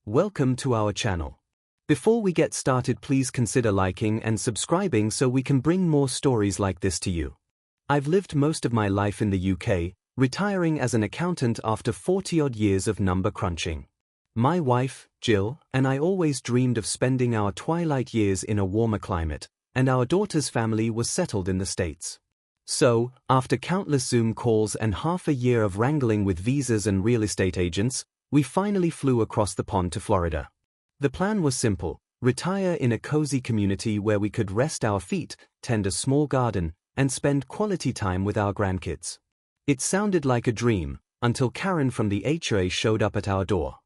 Welcome to our channel. Before we get started, please consider liking and subscribing so we can bring more stories like this to you. I've lived most of my life in the UK, retiring as an accountant after 40-odd years of number crunching. My wife, Jill, and I always dreamed of spending our twilight years in a warmer climate, and our daughter's family was settled in the States. So, after countless Zoom calls and half a year of wrangling with visas and real estate agents, we finally flew across the pond to Florida. The plan was simple: retire in a cozy community where we could rest our feet, tend a small garden, and spend quality time with our grandkids. It sounded like a dream, until Karen from the HOA showed up at our door.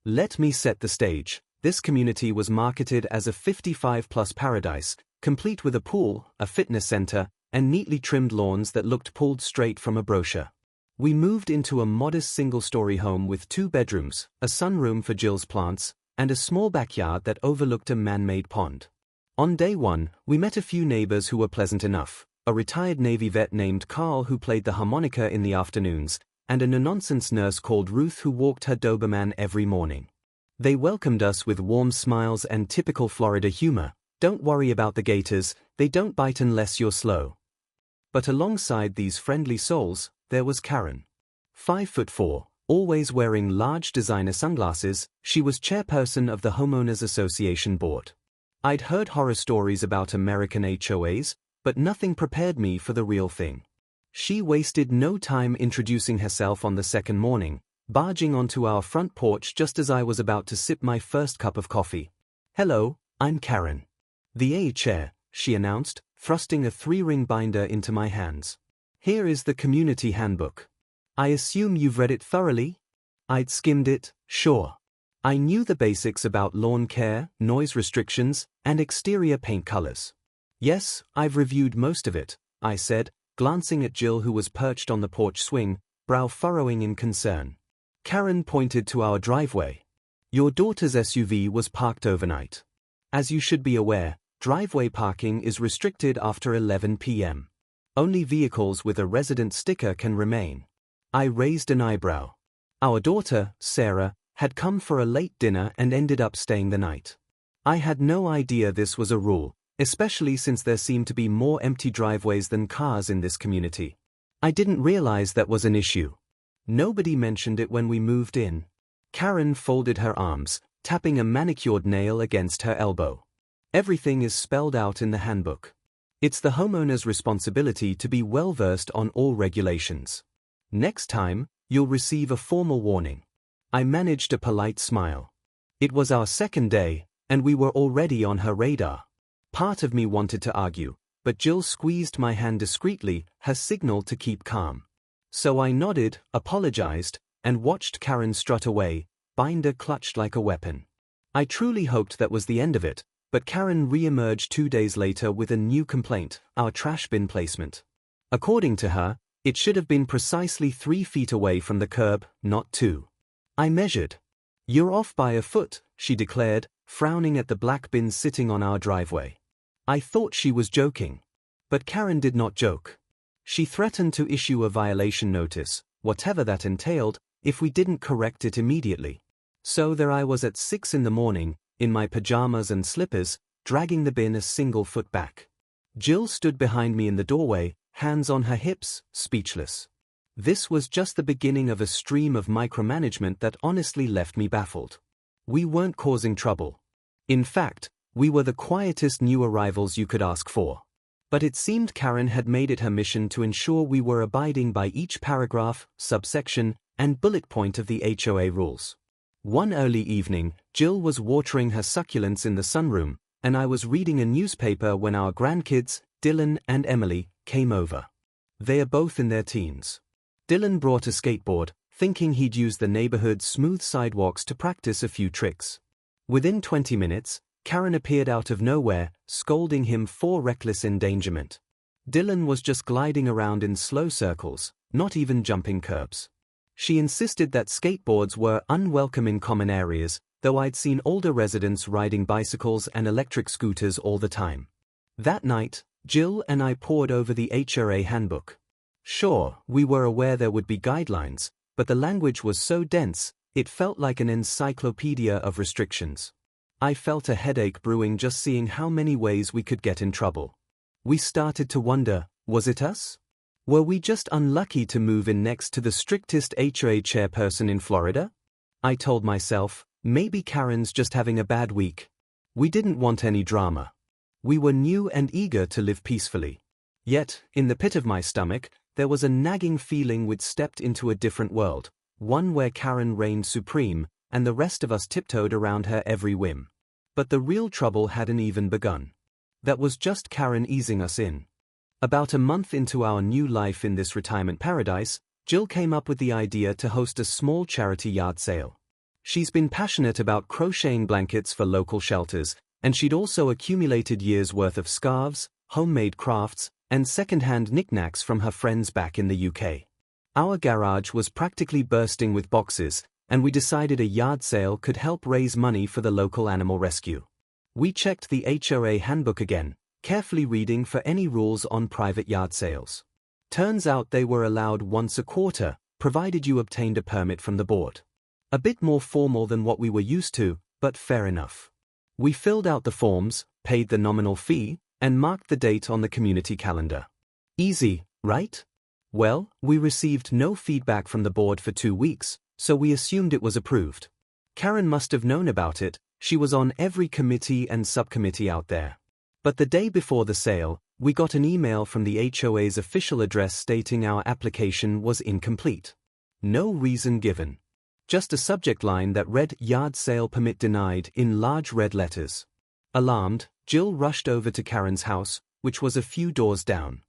Let me set the stage. This community was marketed as a 55-plus paradise, complete with a pool, a fitness center, and neatly trimmed lawns that looked pulled straight from a brochure. We moved into a modest single-story home with 2 bedrooms, a sunroom for Jill's plants, and a small backyard that overlooked a man-made pond. On day 1, we met a few neighbors who were pleasant enough: a retired Navy vet named Carl who played the harmonica in the afternoons, and a no-nonsense nurse called Ruth who walked her Doberman every morning. They welcomed us with warm smiles and typical Florida humor. "Don't worry about the gators, they don't bite unless you're slow." But alongside these friendly souls, there was Karen. 5'4", always wearing large designer sunglasses, she was chairperson of the Homeowners Association board. I'd heard horror stories about American HOAs, but nothing prepared me for the real thing. She wasted no time introducing herself on the second morning, barging onto our front porch just as I was about to sip my first cup of coffee. "Hello, I'm Karen. The A chair," she announced, thrusting a 3-ring binder into my hands. "Here is the community handbook. I assume you've read it thoroughly?" I'd skimmed it, sure. I knew the basics about lawn care, noise restrictions, and exterior paint colors. "Yes, I've reviewed most of it," I said, glancing at Jill who was perched on the porch swing, brow furrowing in concern. Karen pointed to our driveway. "Your daughter's SUV was parked overnight. As you should be aware, driveway parking is restricted after 11 p.m. Only vehicles with a resident sticker can remain." I raised an eyebrow. Our daughter, Sarah, had come for a late dinner and ended up staying the night. I had no idea this was a rule, especially since there seemed to be more empty driveways than cars in this community. I didn't realize that was an issue. Nobody mentioned it when we moved in. Karen folded her arms, tapping a manicured nail against her elbow. "Everything is spelled out in the handbook. It's the homeowner's responsibility to be well-versed on all regulations. Next time, you'll receive a formal warning." I managed a polite smile. It was our second day, and we were already on her radar. Part of me wanted to argue, but Jill squeezed my hand discreetly, her signal to keep calm. So I nodded, apologized, and watched Karen strut away, binder clutched like a weapon. I truly hoped that was the end of it, but Karen re-emerged 2 days later with a new complaint: our trash bin placement. According to her, it should have been precisely 3 feet away from the curb, not 2. I measured. "You're off by a foot," she declared, frowning at the black bin sitting on our driveway. I thought she was joking. But Karen did not joke. She threatened to issue a violation notice, whatever that entailed, if we didn't correct it immediately. So there I was at 6 in the morning, in my pajamas and slippers, dragging the bin a single foot back. Jill stood behind me in the doorway, hands on her hips, speechless. This was just the beginning of a stream of micromanagement that honestly left me baffled. We weren't causing trouble. In fact, we were the quietest new arrivals you could ask for. But it seemed Karen had made it her mission to ensure we were abiding by each paragraph, subsection, and bullet point of the HOA rules. One early evening, Jill was watering her succulents in the sunroom, and I was reading a newspaper when our grandkids, Dylan and Emily, came over. They are both in their teens. Dylan brought a skateboard, thinking he'd use the neighborhood's smooth sidewalks to practice a few tricks. Within 20 minutes, Karen appeared out of nowhere, scolding him for reckless endangerment. Dylan was just gliding around in slow circles, not even jumping curbs. She insisted that skateboards were unwelcome in common areas, though I'd seen older residents riding bicycles and electric scooters all the time. That night, Jill and I pored over the HOA handbook. Sure, we were aware there would be guidelines, but the language was so dense, It felt like an encyclopedia of restrictions. I felt a headache brewing just seeing how many ways we could get in trouble. We started to wonder, was it us? Were we just unlucky to move in next to the strictest HOA chairperson in Florida? I told myself, maybe Karen's just having a bad week. We didn't want any drama. We were new and eager to live peacefully. Yet, in the pit of my stomach, there was a nagging feeling we'd stepped into a different world, one where Karen reigned supreme, and the rest of us tiptoed around her every whim. But the real trouble hadn't even begun. That was just Karen easing us in. About a month into our new life in this retirement paradise, Jill came up with the idea to host a small charity yard sale. She's been passionate about crocheting blankets for local shelters, and she'd also accumulated years' worth of scarves, homemade crafts, and second-hand knickknacks from her friends back in the UK. Our garage was practically bursting with boxes, and we decided a yard sale could help raise money for the local animal rescue. We checked the HOA handbook again, carefully reading for any rules on private yard sales. Turns out they were allowed once a quarter, provided you obtained a permit from the board. A bit more formal than what we were used to, but fair enough. We filled out the forms, paid the nominal fee, and marked the date on the community calendar. Easy, right? Well, we received no feedback from the board for 2 weeks, so we assumed it was approved. Karen must have known about it, she was on every committee and subcommittee out there. But the day before the sale, we got an email from the HOA's official address stating our application was incomplete. No reason given. Just a subject line that read "Yard Sale Permit Denied" in large red letters. Alarmed, Jill rushed over to Karen's house, which was a few doors down.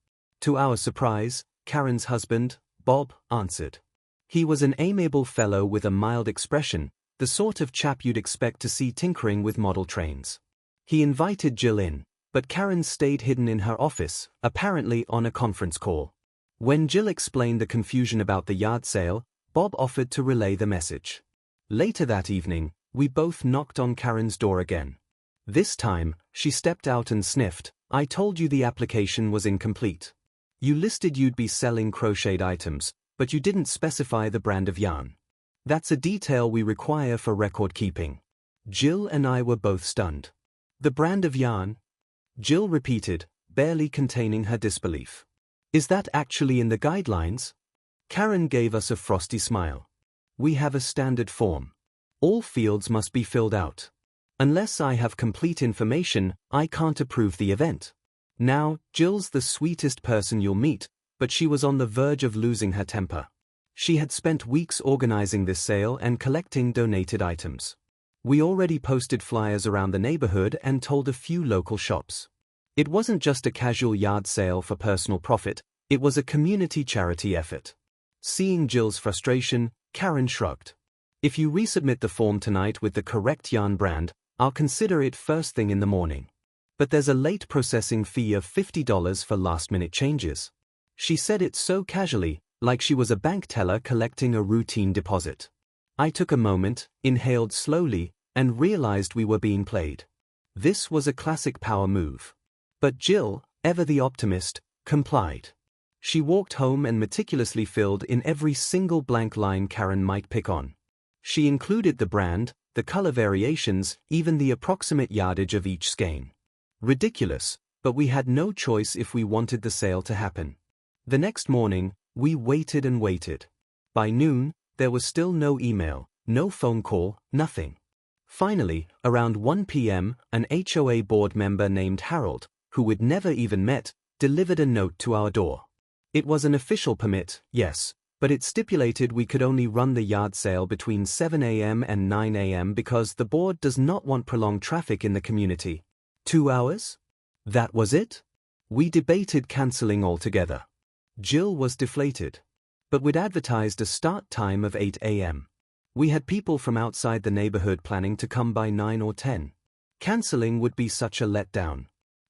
To our surprise, Karen's husband, Bob, answered. He was an amiable fellow with a mild expression, the sort of chap you'd expect to see tinkering with model trains. He invited Jill in, but Karen stayed hidden in her office, apparently on a conference call. When Jill explained the confusion about the yard sale, Bob offered to relay the message. Later that evening, we both knocked on Karen's door again. This time, she stepped out and sniffed, "I told you the application was incomplete. You listed you'd be selling crocheted items, but you didn't specify the brand of yarn. That's a detail we require for record keeping." Jill and I were both stunned. "The brand of yarn?" Jill repeated, barely containing her disbelief. "Is that actually in the guidelines?" Karen gave us a frosty smile. "We have a standard form. All fields must be filled out. Unless I have complete information, I can't approve the event." Now, Jill's the sweetest person you'll meet, but she was on the verge of losing her temper. She had spent weeks organizing this sale and collecting donated items. We already posted flyers around the neighborhood and told a few local shops. It wasn't just a casual yard sale for personal profit, it was a community charity effort. Seeing Jill's frustration, Karen shrugged. "If you resubmit the form tonight with the correct yarn brand, I'll consider it first thing in the morning. But there's a late processing fee of $50 for last-minute changes." She said it so casually, like she was a bank teller collecting a routine deposit. I took a moment, inhaled slowly, and realized we were being played. This was a classic power move. But Jill, ever the optimist, complied. She walked home and meticulously filled in every single blank line Karen might pick on. She included the brand, the color variations, even the approximate yardage of each skein. Ridiculous, but we had no choice if we wanted the sale to happen. The next morning, we waited and waited. By noon, there was still no email, no phone call, nothing. Finally, around 1 p.m., an HOA board member named Harold, who we'd never even met, delivered a note to our door. It was an official permit, yes, but it stipulated we could only run the yard sale between 7 a.m. and 9 a.m. because the board does not want prolonged traffic in the community. 2 hours? That was it? We debated cancelling altogether. Jill was deflated. But we'd advertised a start time of 8 a.m. We had people from outside the neighborhood planning to come by 9 or 10. Cancelling would be such a letdown.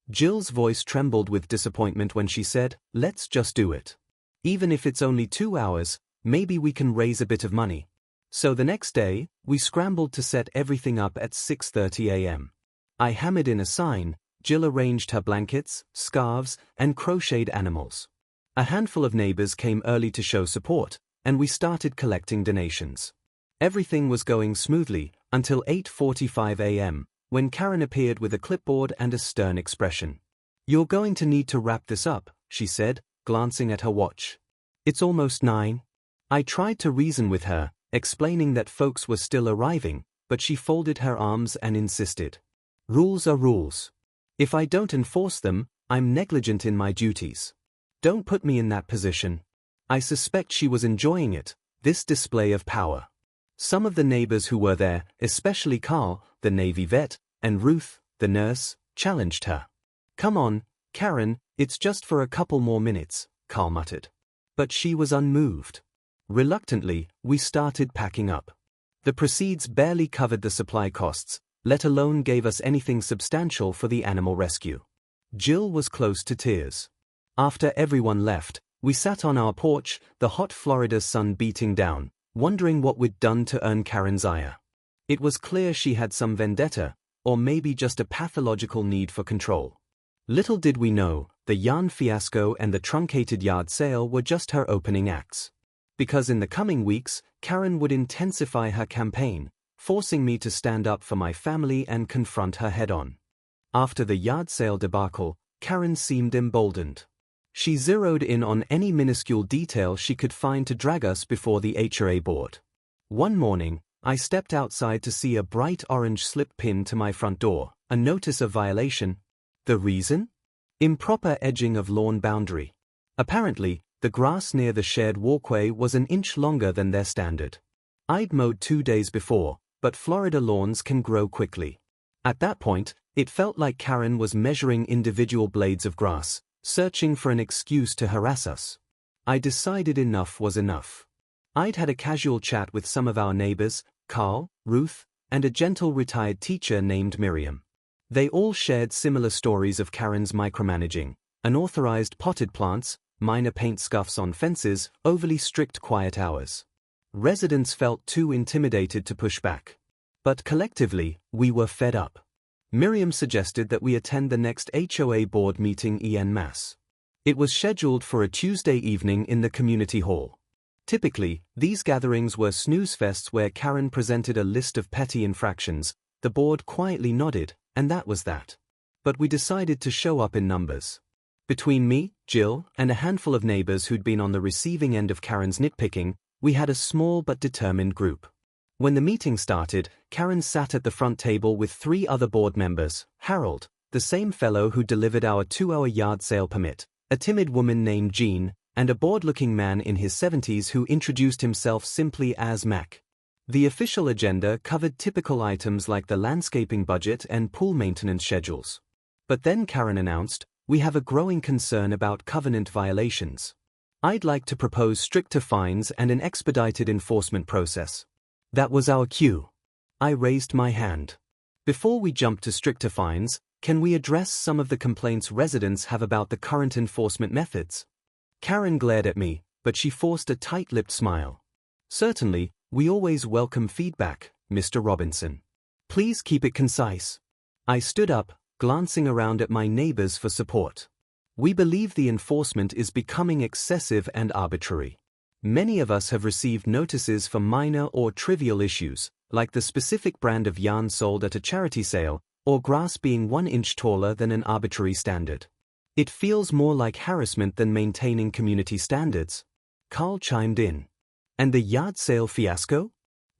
Jill's voice trembled with disappointment when she said, "Let's just do it. Even if it's only 2 hours, maybe we can raise a bit of money." So the next day, we scrambled to set everything up at 6:30 a.m. I hammered in a sign, Jill arranged her blankets, scarves, and crocheted animals. A handful of neighbors came early to show support, and we started collecting donations. Everything was going smoothly until 8:45 a.m., when Karen appeared with a clipboard and a stern expression. "You're going to need to wrap this up," she said, glancing at her watch. "It's almost 9. I tried to reason with her, explaining that folks were still arriving, but she folded her arms and insisted. "Rules are rules. If I don't enforce them, I'm negligent in my duties. Don't put me in that position." I suspect she was enjoying it, this display of power. Some of the neighbors who were there, especially Carl, the Navy vet, and Ruth, the nurse, challenged her. "Come on, Karen, it's just for a couple more minutes," Carl muttered. But she was unmoved. Reluctantly, we started packing up. The proceeds barely covered the supply costs, let alone gave us anything substantial for the animal rescue. Jill was close to tears. After everyone left, we sat on our porch, the hot Florida sun beating down, wondering what we'd done to earn Karen's ire. It was clear she had some vendetta, or maybe just a pathological need for control. Little did we know, the yarn fiasco and the truncated yard sale were just her opening acts. Because in the coming weeks, Karen would intensify her campaign, forcing me to stand up for my family and confront her head-on. After the yard sale debacle, Karen seemed emboldened. She zeroed in on any minuscule detail she could find to drag us before the HOA board. One morning, I stepped outside to see a bright orange slip pinned to my front door, a notice of violation. The reason? Improper edging of lawn boundary. Apparently, the grass near the shared walkway was an inch longer than their standard. I'd mowed 2 days before, but Florida lawns can grow quickly. At that point, it felt like Karen was measuring individual blades of grass, searching for an excuse to harass us. I decided enough was enough. I'd had a casual chat with some of our neighbors, Carl, Ruth, and a gentle retired teacher named Miriam. They all shared similar stories of Karen's micromanaging, unauthorized potted plants, minor paint scuffs on fences, overly strict quiet hours. Residents felt too intimidated to push back. But collectively, we were fed up. Miriam suggested that we attend the next HOA board meeting en masse. It was scheduled for a Tuesday evening in the community hall. Typically, these gatherings were snooze fests where Karen presented a list of petty infractions, the board quietly nodded, and that was that. But we decided to show up in numbers. Between me, Jill, and a handful of neighbors who'd been on the receiving end of Karen's nitpicking, we had a small but determined group. When the meeting started, Karen sat at the front table with 3 other board members, Harold, the same fellow who delivered our 2-hour yard sale permit, a timid woman named Jean, and a bored-looking man in his 70s who introduced himself simply as Mac. The official agenda covered typical items like the landscaping budget and pool maintenance schedules. But then Karen announced, "We have a growing concern about covenant violations. I'd like to propose stricter fines and an expedited enforcement process." That was our cue. I raised my hand. "Before we jump to stricter fines, can we address some of the complaints residents have about the current enforcement methods?" Karen glared at me, but she forced a tight-lipped smile. "Certainly, we always welcome feedback, Mr. Robinson. Please keep it concise." I stood up, glancing around at my neighbors for support. "We believe the enforcement is becoming excessive and arbitrary. Many of us have received notices for minor or trivial issues, like the specific brand of yarn sold at a charity sale, or grass being 1 inch taller than an arbitrary standard. It feels more like harassment than maintaining community standards." Carl chimed in. "And the yard sale fiasco?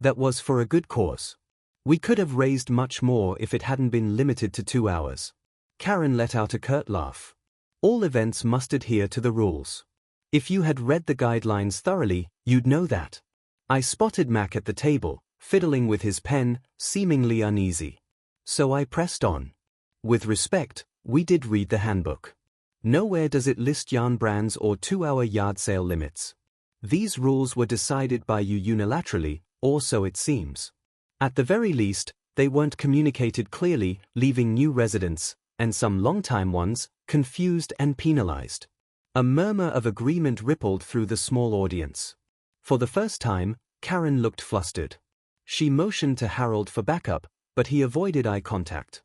That was for a good cause. We could have raised much more if it hadn't been limited to 2 hours." Karen let out a curt laugh. "All events must adhere to the rules. If you had read the guidelines thoroughly, you'd know that." I spotted Mac at the table, fiddling with his pen, seemingly uneasy. So I pressed on. "With respect, we did read the handbook. Nowhere does it list yarn brands or 2-hour yard sale limits. These rules were decided by you unilaterally, or so it seems. At the very least, they weren't communicated clearly, leaving new residents, and some long-time ones, confused and penalized." A murmur of agreement rippled through the small audience. For the first time, Karen looked flustered. She motioned to Harold for backup, but he avoided eye contact.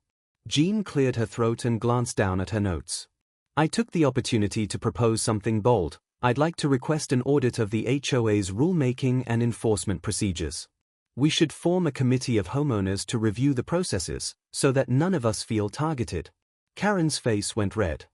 Jean cleared her throat and glanced down at her notes. I took the opportunity to propose something bold. "I'd like to request an audit of the HOA's rulemaking and enforcement procedures." We should form a committee of homeowners to review the processes, so that none of us feel targeted. Karen's face went red.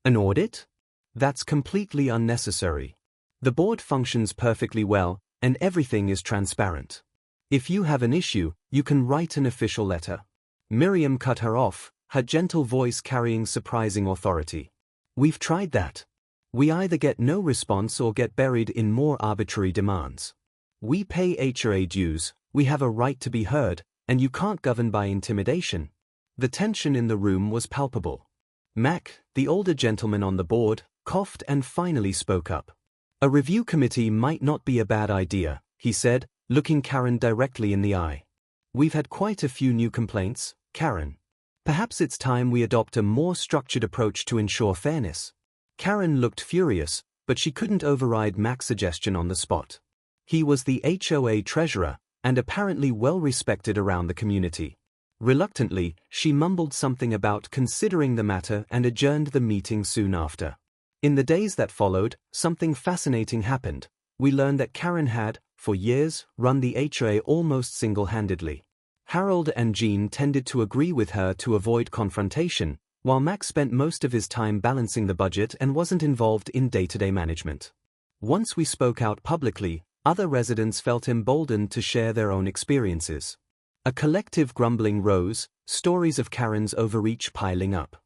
An audit? That's completely unnecessary. The board functions perfectly well, and everything is transparent. If you have an issue, you can write an official letter. Miriam cut her off, her gentle voice carrying surprising authority. We've tried that. We either get no response or get buried in more arbitrary demands. We pay HOA dues, we have a right to be heard, and you can't govern by intimidation. The tension in the room was palpable. Mac, the older gentleman on the board, coughed and finally spoke up. A review committee might not be a bad idea, he said, looking Karen directly in the eye. We've had quite a few new complaints, Karen. Perhaps it's time we adopt a more structured approach to ensure fairness. Karen looked furious, but she couldn't override Mac's suggestion on the spot. He was the HOA treasurer, and apparently well respected around the community. Reluctantly, she mumbled something about considering the matter and adjourned the meeting soon after. In the days that followed, something fascinating happened. We learned that Karen had, for years, run the HOA almost single-handedly. Harold and Jean tended to agree with her to avoid confrontation, while Mac spent most of his time balancing the budget and wasn't involved in day-to-day management. Once we spoke out publicly, other residents felt emboldened to share their own experiences. A collective grumbling rose, stories of Karen's overreach piling up.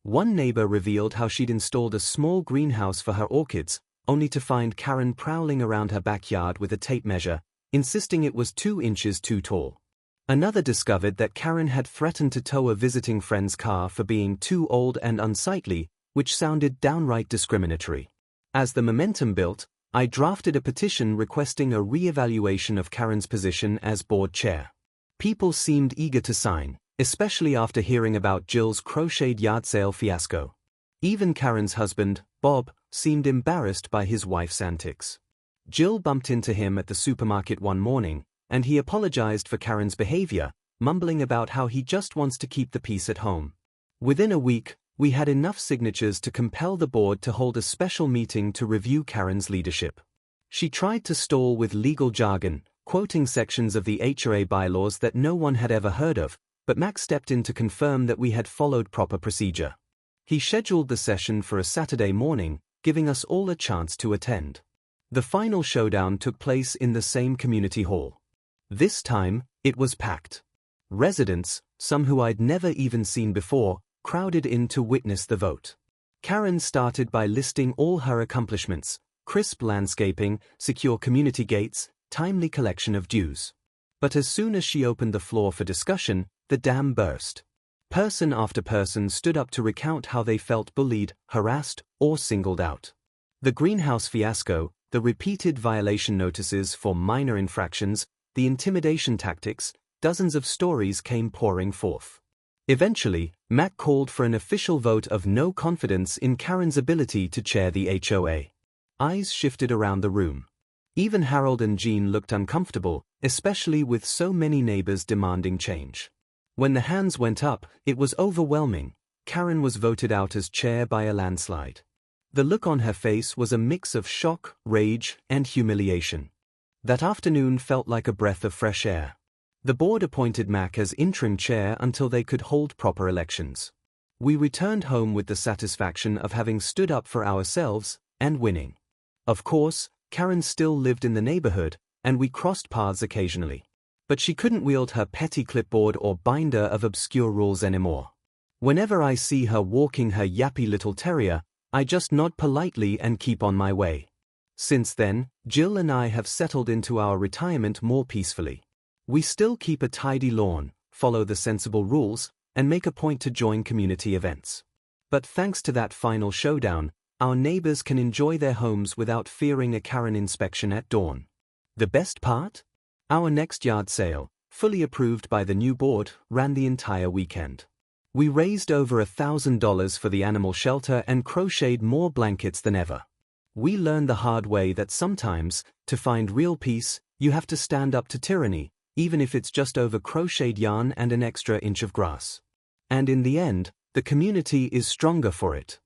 One neighbor revealed how she'd installed a small greenhouse for her orchids, only to find Karen prowling around her backyard with a tape measure, insisting it was 2 inches too tall. Another discovered that Karen had threatened to tow a visiting friend's car for being too old and unsightly, which sounded downright discriminatory. As the momentum built, I drafted a petition requesting a re-evaluation of Karen's position as board chair. People seemed eager to sign, especially after hearing about Jill's crocheted yard sale fiasco. Even Karen's husband, Bob, seemed embarrassed by his wife's antics. Jill bumped into him at the supermarket one morning, and he apologized for Karen's behavior, mumbling about how he just wants to keep the peace at home. Within a week, we had enough signatures to compel the board to hold a special meeting to review Karen's leadership. She tried to stall with legal jargon, quoting sections of the HOA bylaws that no one had ever heard of, but Mac stepped in to confirm that we had followed proper procedure. He scheduled the session for a Saturday morning, giving us all a chance to attend. The final showdown took place in the same community hall. This time, it was packed. Residents, some who I'd never even seen before, crowded in to witness the vote. Karen started by listing all her accomplishments: crisp landscaping, secure community gates, timely collection of dues. But as soon as she opened the floor for discussion, the dam burst. Person after person stood up to recount how they felt bullied, harassed, or singled out. The greenhouse fiasco, the repeated violation notices for minor infractions, the intimidation tactics, dozens of stories came pouring forth. Eventually, Mac called for an official vote of no confidence in Karen's ability to chair the HOA. Eyes shifted around the room. Even Harold and Jean looked uncomfortable, especially with so many neighbors demanding change. When the hands went up, it was overwhelming. Karen was voted out as chair by a landslide. The look on her face was a mix of shock, rage, and humiliation. That afternoon felt like a breath of fresh air. The board appointed Mac as interim chair until they could hold proper elections. We returned home with the satisfaction of having stood up for ourselves and winning. Of course, Karen still lived in the neighborhood, and we crossed paths occasionally. But she couldn't wield her petty clipboard or binder of obscure rules anymore. Whenever I see her walking her yappy little terrier, I just nod politely and keep on my way. Since then, Jill and I have settled into our retirement more peacefully. We still keep a tidy lawn, follow the sensible rules, and make a point to join community events. But thanks to that final showdown, our neighbors can enjoy their homes without fearing a Karen inspection at dawn. The best part? Our next yard sale, fully approved by the new board, ran the entire weekend. We raised over $1,000 for the animal shelter and crocheted more blankets than ever. We learned the hard way that sometimes, to find real peace, you have to stand up to tyranny, even if it's just over crocheted yarn and an extra inch of grass. And in the end, the community is stronger for it.